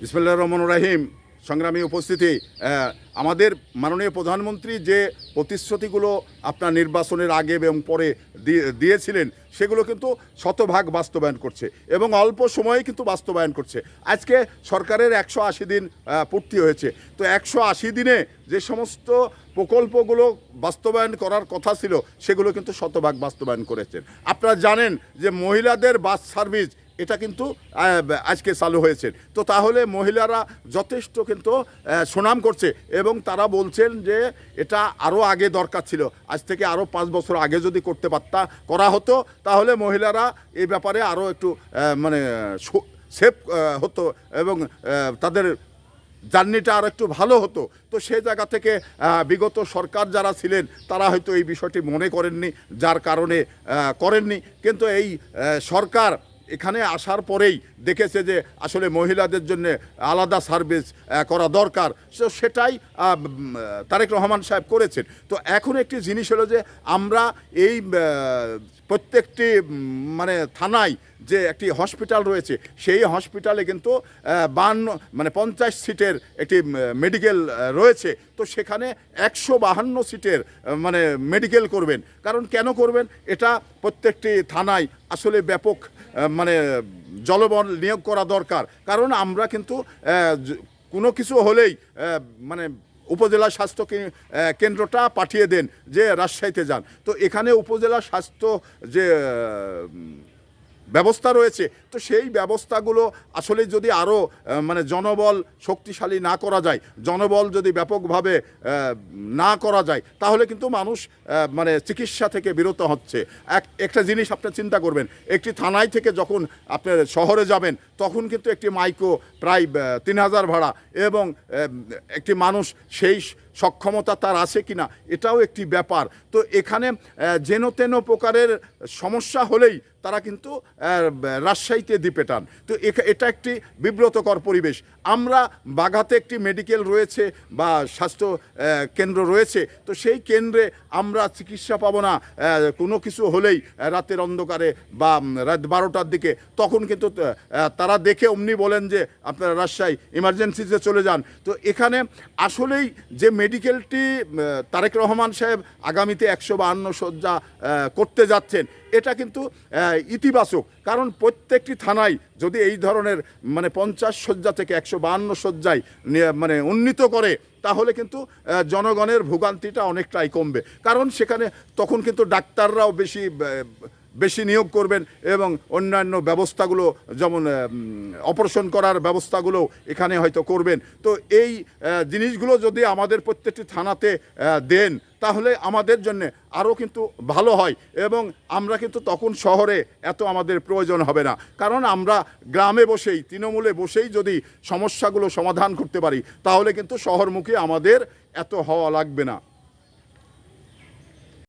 বিসমিল্লাহির রহমানির রহিম। সংগ্রামী উপস্থিতি, আমাদের মাননীয় প্রধানমন্ত্রী যে প্রতিশ্রুতিগুলো আপনার নির্বাচনের আগে এবং পরে দিয়েছিলেন সেগুলো কিন্তু শতভাগ বাস্তবায়ন করছে এবং অল্প সময়ে কিন্তু বাস্তবায়ন করছে। আজকে সরকারের 180 দিন পূর্তি হয়েছে। তো 180 দিনে যে সমস্ত প্রকল্পগুলো বাস্তবায়ন করার কথা ছিল সেগুলো কিন্তু শতভাগ বাস্তবায়ন করেছেন। আপনারা জানেন যে মহিলাদের বাস সার্ভিস এটা কিন্তু আজকে চালু হয়েছে। তো তাহলে মহিলারা যথেষ্ট কিন্তু সুনাম করছে এবং তারা বলছেন যে এটা আরও আগে দরকার ছিল, আজ থেকে আরও 5 বছর আগে যদি করতে করা হতো তাহলে মহিলারা এই ব্যাপারে আরও একটু মানে সেফ হতো এবং তাদের জার্নিটা আর একটু ভালো হতো। তো সেই জায়গা থেকে বিগত সরকার যারা ছিলেন তারা হয়তো এই বিষয়টি মনে করেননি, যার কারণে করেননি। কিন্তু এই সরকার এখানে আসার পরেই দেখেছে যে আসলে মহিলাদের জন্য আলাদা সার্ভিস করা দরকার, সেটাই তারেক রহমান সাহেব করেছেন। তো এখন একটি জিনিস হলো যে আমরা এই প্রত্যেকটি মানে থানায় যে একটি হসপিটাল রয়েছে সেই হসপিটালে কিন্তু 50 সিটের একটি মেডিকেল রয়েছে। তো সেখানে 152 সিটের মানে মেডিকেল করবেন। কারণ কেন করবেন? এটা প্রত্যেকটি থানায় আসলে ব্যাপক মানে জলবল নিয়োগ করা দরকার। কারণ আমরা কিন্তু কোনো কিছু হলেই মানে উপজেলা স্বাস্থ্য কেন্দ্রটা পাঠিয়ে দেন যে রাজশাহীতে যান। তো এখানে উপজেলা স্বাস্থ্য যে ব্যবস্থা রয়েছে, তো সেই ব্যবস্থাগুলো আসলে যদি আরও মানে জনবল শক্তিশালী না করা যায়, জনবল যদি ব্যাপকভাবে না করা যায় তাহলে কিন্তু মানুষ মানে চিকিৎসা থেকে বিরত হচ্ছে। একটা জিনিস আপনি চিন্তা করবেন, একটি থানায় থেকে যখন আপনি শহরে যাবেন তখন কিন্তু একটি মাইক্রো প্রায় 3000 ভাড়া এবং একটি মানুষ সেই সক্ষমতা তার আছে কি না এটাও একটি ব্যাপার। তো এখানে যেন তেন প্রকারের সমস্যা হলেই তারা কিন্তু রাজশাহীতে দিপেটান। তো এটা একটি বিব্রতকর পরিবেশ। আমরা বাঘাতে একটি মেডিকেল রয়েছে বা স্বাস্থ্য কেন্দ্র রয়েছে, তো সেই কেন্দ্রে আমরা চিকিৎসা পাবো না কোনো কিছু হলেই রাতের অন্ধকারে বা রাত 12টার দিকে, তখন কিন্তু তারা দেখে অমনি বলেন যে আপনারা রাজশাহী ইমার্জেন্সিতে চলে যান। তো এখানে আসলেই যে মেডিকেলটি তারেক রহমান সাহেব আগামীতে 152 শয্যা করতে যাচ্ছেন এটা কিন্তু ইতিবাচক। কারণ প্রত্যেকটি থানায় যদি এই ধরনের মানে 50 শয্যা থেকে 152 শয্যায় মানে উন্নীত করে তাহলে কিন্তু জনগণের ভোগান্তিটা অনেকটাই কমবে। কারণ সেখানে তখন কিন্তু ডাক্তাররাও বেশি নিয়োগ করবেন এবং অন্যান্য ব্যবস্থাগুলো যেমন অপারেশন করার ব্যবস্থাগুলো এখানে হয়তো করবেন। তো এই জিনিসগুলো যদি আমাদের প্রত্যেকটি থানাতে দেন তাহলে আমাদের জন্য আরও কিন্তু ভালো হয় এবং আমরা কিন্তু তখন শহরে এত আমাদের প্রয়োজন হবে না। কারণ আমরা গ্রামে বসেই তৃণমূলে বসেই যদি সমস্যাগুলো সমাধান করতে পারি তাহলে কিন্তু শহরমুখী আমাদের এত হওয়া লাগবে না।